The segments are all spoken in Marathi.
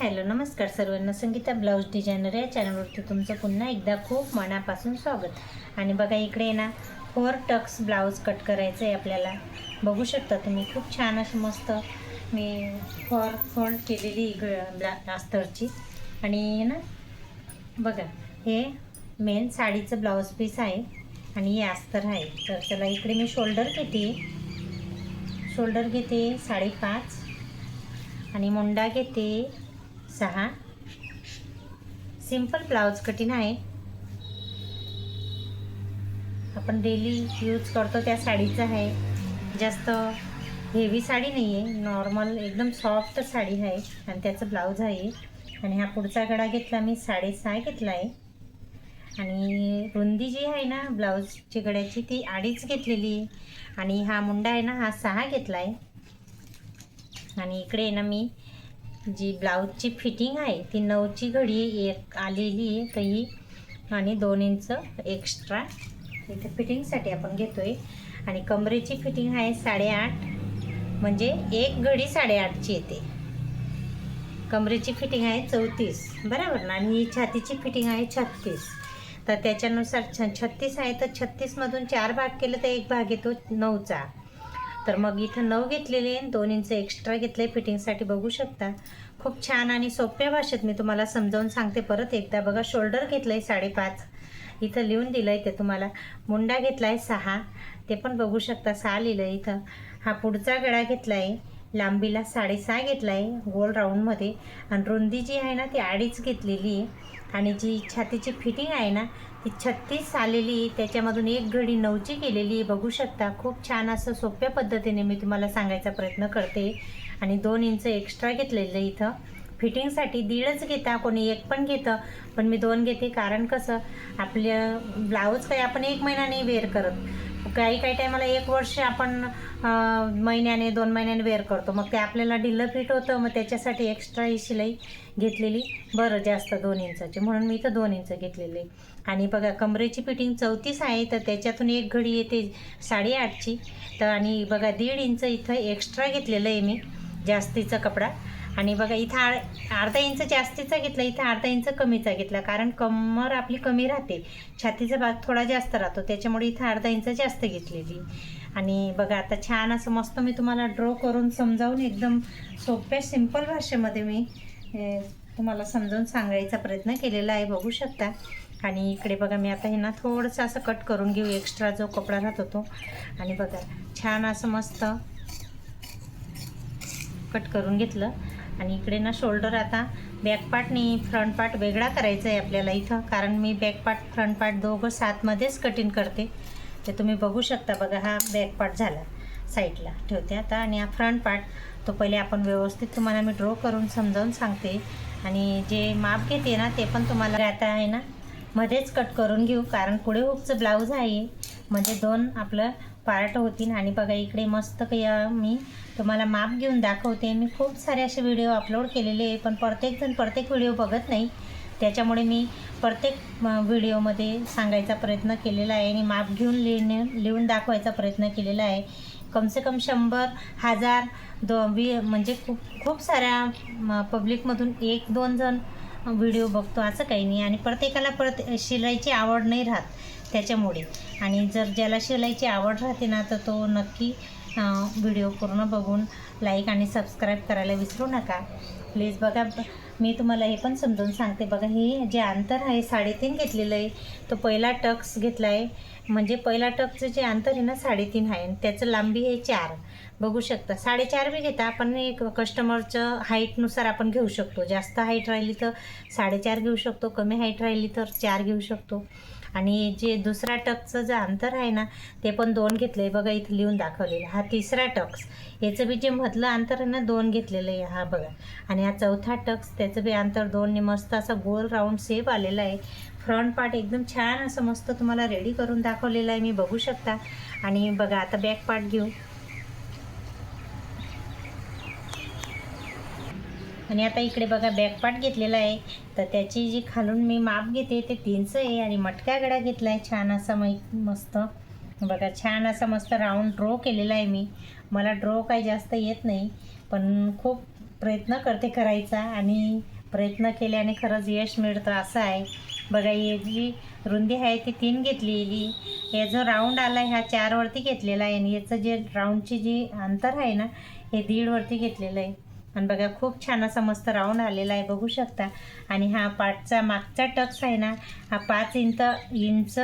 हॅलो नमस्कार सर्वांना, संगीता ब्लाऊज डिझायनर या चॅनलवरती तुमचं पुन्हा एकदा खूप मनापासून स्वागत। आणि बघा इकडे ना 4 टक्स ब्लाऊज कट करायचं आहे आपल्याला। बघू शकता तुम्ही, खूप छान अशी मस्त मी फोल्ड केलेली अस्तरची। आणि ना बघा हे मेन साडीचं ब्लाऊज पीस आहे आणि हे अस्तर आहे। तर चला इकडे मी शोल्डर घेते 5.5 आणि मुंडा घेते 6। सिंपल ब्लाउज कटिंग आहे, आपण डेली यूज करतो त्या साडीचं आहे। जास्त हेवी साडी नाही आहे, नॉर्मल एकदम सॉफ्ट साडी आहे आणि त्याचं ब्लाऊज आहे। आणि हा पुढचा गळा घेतला मी 6.5 घेतला आहे आणि रुंदी जी आहे ना ब्लाऊजची गळ्याची ती 2.5 घेतलेली आहे। आणि हा मुंडा आहे ना हा 6 घेतला आहे। आणि इकडे ना मी जी ब्लाऊजची फिटिंग आहे ती 9ची घडी एक आलेली आहे तर ही आणि 2 इंच एक्स्ट्रा इथे फिटिंगसाठी आपण घेतोय। आणि कमरेची फिटिंग आहे 8.5, म्हणजे एक घडी 8.5ची येते। कमरेची फिटिंग आहे 34 बरोबर ना, आणि छातीची फिटिंग आहे 36। तर त्याच्यानुसार 36 आहे तर 36मधून 4 भाग केलं तर एक भाग येतो 9चा। तर मग इथं 9 घेतलेले 2 इंच एक्स्ट्रा घेतले फिटिंगसाठी। बघू शकता खूप छान आणि सोप्या भाषेत मी तुम्हाला समजावून सांगते परत एकदा। बघा शोल्डर घेतलं आहे 5.5, इथं लिहून दिलं आहे ते तुम्हाला। मुंडा घेतला आहे 6, ते पण बघू शकता 6 लिहिलं आहे इथं। हा पुढचा गळा घेतला आहे लांबीला 6.5 घेतला आहे गोल राऊंडमध्ये। आणि रुंदी जी आहे ना ती 2.5 घेतलेली आहे। आणि जी छातीची फिटिंग आहे ना ती 36 आलेली, त्याच्यामधून एक घडी 9ची केलेली। बघू शकता खूप छान असं सोप्या पद्धतीने मी तुम्हाला सांगायचा प्रयत्न करते। आणि 2 इंच एक्स्ट्रा घेतलेलं इथं फिटिंगसाठी। 1.5 घेता कोणी 1 पण घेतं, पण मी 2 घेते कारण कसं आपल्या ब्लाऊज काही आपण 1 महिना नाही वेअर करत, काही टायमाला 1 वर्ष आपण महिन्याने 2 महिन्याने वेअर करतो, मग ते आपल्याला ढिल्लं फिट होतं। मग त्याच्यासाठी एक्स्ट्रा ही शिलाई घेतलेली बरं जास्त 2 इंचाची, म्हणून मी इथं 2 इंच घेतलेले। आणि बघा कमरेची फिटिंग 34 आहे तर त्याच्यातून एक घडी येते 8.5ची। तर आणि बघा 1.5 इंच इथं एक्स्ट्रा घेतलेलं आहे मी जास्तीचा कपडा। आणि बघा इथं अर्धा इंच जास्तीचा घेतला, इथं अर्धा इंच कमीचा घेतला, कारण कमर आपली कमी राहते, छातीचा भाग थोडा जास्त राहतो, त्याच्यामुळे इथं अर्धा इंच जास्त घेतलेली। आणि बघा आता छान असं मस्त मी तुम्हाला ड्रॉ करून समजावून एकदम सोप्या सिंपल भाषेमध्ये मी तुम्हाला समजावून सांगायचा प्रयत्न केलेला आहे। बघू शकता। आणि इकडे बघा मी आता हे ना थोडंसं असं कट करून घेऊ एक्स्ट्रा जो कपडा राहतो तो। आणि बघा छान असं मस्त कट करून घेतलं। आणि इकडे ना शोल्डर आता बॅक पार्ट आणि फ्रंट पार्ट वेगळा करायचा आहे आपल्याला इथं, कारण मी बॅक पार्ट फ्रंट पार्ट दोघं 7मध्येच कटिंग करते। ते तुम्ही बघू शकता। बघा हा बॅक पार्ट झाला, साईडला ठेवते आता। आणि हा फ्रंट पार्ट तो पहिले आपण व्यवस्थित तुम्हाला मी ड्रॉ करून समजावून सांगते। आणि जे माप घेते ना ते पण तुम्हाला आता आहे ना मध्येच कट करून घेऊ, कारण पुढे हुकचं ब्लाऊज आहे, म्हणजे 2 आपलं पार्ट होतील। आणि बघा इकडे मस्त काही मी तुम्हाला माप घेऊन दाखवते। मी खूप सारे असे व्हिडिओ अपलोड केलेले आहे, पण प्रत्येकजण प्रत्येक व्हिडिओ बघत नाही, त्याच्यामुळे मी प्रत्येक व्हिडिओमध्ये सांगायचा प्रयत्न केलेला आहे आणि माप घेऊन लिहून दाखवायचा प्रयत्न केलेला आहे। कमसे कम 100, 1000, 20 म्हणजे खूप साऱ्या पब्लिकमधून 1-2 जण व्हिडिओ बघतो असं काही नाही। आणि प्रत्येकाला शिलाईची आवड नाही राहत त्याच्यामुळे। आणि जर ज्याला शिलाईची आवड राहते ना तर तो नक्की व्हिडिओ पूर्ण बघून लाईक आणि सबस्क्राईब करायला विसरू नका प्लीज। बघा मी तुम्हाला हे पण समजून सांगते। बघा हे जे अंतर आहे 3.5 घेतलेलं आहे, तो पहिला टक्स घेतला आहे, म्हणजे पहिला टक्सचं जे अंतर आहे ना 3.5 आहे आणि त्याचं लांबी आहे 4। बघू शकता 4.5 बी घेता आपण, एक कस्टमरचं हाईटनुसार आपण घेऊ शकतो। जास्त हाईट राहिली तर 4.5 घेऊ शकतो, कमी हाईट राहिली तर 4 घेऊ शकतो। आणि जे दुसरा टक्सचं जे अंतर आहे ना ते पण 2 घेतलं आहे, बघा इथं लिहून दाखवलेलं। हा तिसरा टक्स, याचं बी जे मधलं अंतर आहे ना 2 घेतलेलं आहे, हा बघा। आणि हा चौथा टक्स, त्याचं बी अंतर 2ने मस्त असा गोल राऊंड शेप आलेला आहे। फ्रंट पार्ट एकदम छान असं मस्त तुम्हाला रेडी करून दाखवलेलं आहे मी, बघू शकता। आणि बघा आता बॅक पार्ट घेऊ। आणि आता इकडे बघा बॅक पार्ट घेतलेला आहे, तर त्याची जी खालून मी माप घेते ते 3 आहे। आणि मटका गळा घेतला आहे छान असा मस्त, बघा छान असा मस्त राऊंड ड्रॉ केलेला आहे मी। मला ड्रॉ काही जास्त येत नाही, पण खूप प्रयत्न करते करायचा आणि प्रयत्न केल्याने खरंच यश मिळतं असं आहे. बघा ही जी रुंदी आहे ती 3 घेतलेली, हे जो राऊंड आला आहे हा 4 वरती घेतलेला आहे आणि याचं जे राऊंडची जी अंतर आहे ना हे 1.5 वरती घेतलेलं आहे. आणि बघा खूप छान असा मस्त राऊंड आलेला आहे बघू शकता. आणि हा पाठचा मागचा टक्स आहे ना हा 5 इंच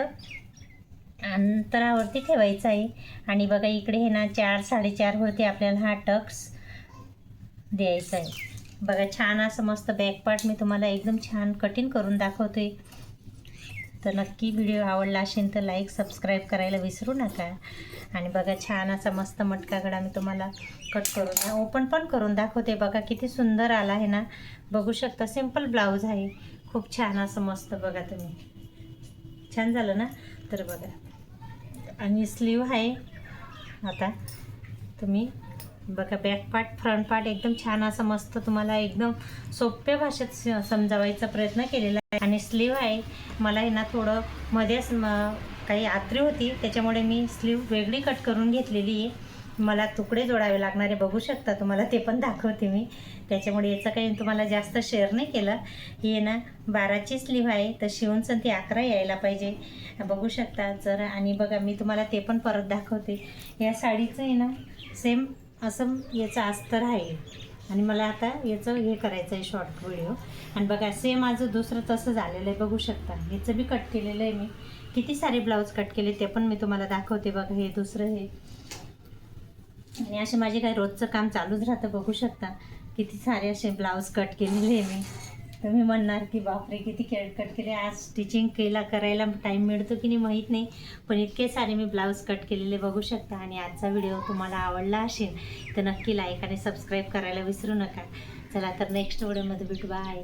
अंतरावरती ठेवायचा आहे. आणि बघा इकडे हे ना 4 4.5 वरती आपल्याला हा टक्स द्यायचा आहे. बघा छान असं मस्त बॅक पार्ट मी तुम्हाला एकदम छान कटिंग करून दाखवते. तर नक्की व्हिडिओ आवडला असेल तर लाईक सबस्क्राईब करायला विसरू नका. आणि बघा छान असा मस्त मटका गळा मी तुम्हाला कट करून ओपन पण करून दाखवते. बघा किती सुंदर आला आहे ना बघू शकता. सिंपल ब्लाऊज आहे खूप छान असं मस्त. बघा तुम्ही छान झालं ना. तर बघा आणि स्लीव आहे. आता तुम्ही बघा बॅक पार्ट फ्रंट पार्ट एकदम छान असं मस्त तुम्हाला एकदम सोप्या भाषेत समजावायचा प्रयत्न केलेला आहे. आणि स्लीव आहे मला हे ना थोडं मध्येच काही आत्री होती त्याच्यामुळे मी स्लीव वेगळी कट करून घेतलेली आहे. मला तुकडे जोडावे लागणारे बघू शकता तुम्हाला ते पण दाखवते मी. त्याच्यामुळे याचं काही तुम्हाला जास्त शेअर नाही केलं. ही ना 12ची स्लीव आहे तर शिवून ती 11 यायला पाहिजे बघू शकता जर. आणि बघा मी तुम्हाला ते पण परत दाखवते. या साडीचं आहे ना सेम असं याचं अस्तर आहे आणि मला आता याचं हे करायचं आहे शॉर्ट व्हिडिओ. आणि बघा सेम माझं दुसरं तसं झालेलं आहे बघू शकता. ह्याचं बी कट केलेलं आहे मी. किती सारे ब्लाऊज कट केले ते पण मी तुम्हाला दाखवते. बघा हे दुसरं हे. आणि असे माझे काही रोजचं काम चालूच राहतं बघू शकता. किती सारे असे ब्लाऊज कट केलेले आहे मी. तुम्ही म्हणणार की बापरे किती कट केले. आज स्टिचिंग करायला टाईम मिळतो की नाही माहीत नाही पण इतके सारे मी ब्लाऊज कट केलेले बघू शकता. आणि आजचा व्हिडिओ तुम्हाला आवडला असेल तर नक्की लाईक आणि सबस्क्राईब करायला विसरू नका. चला तर नेक्स्ट व्हिडिओमध्ये भेटू. बाय.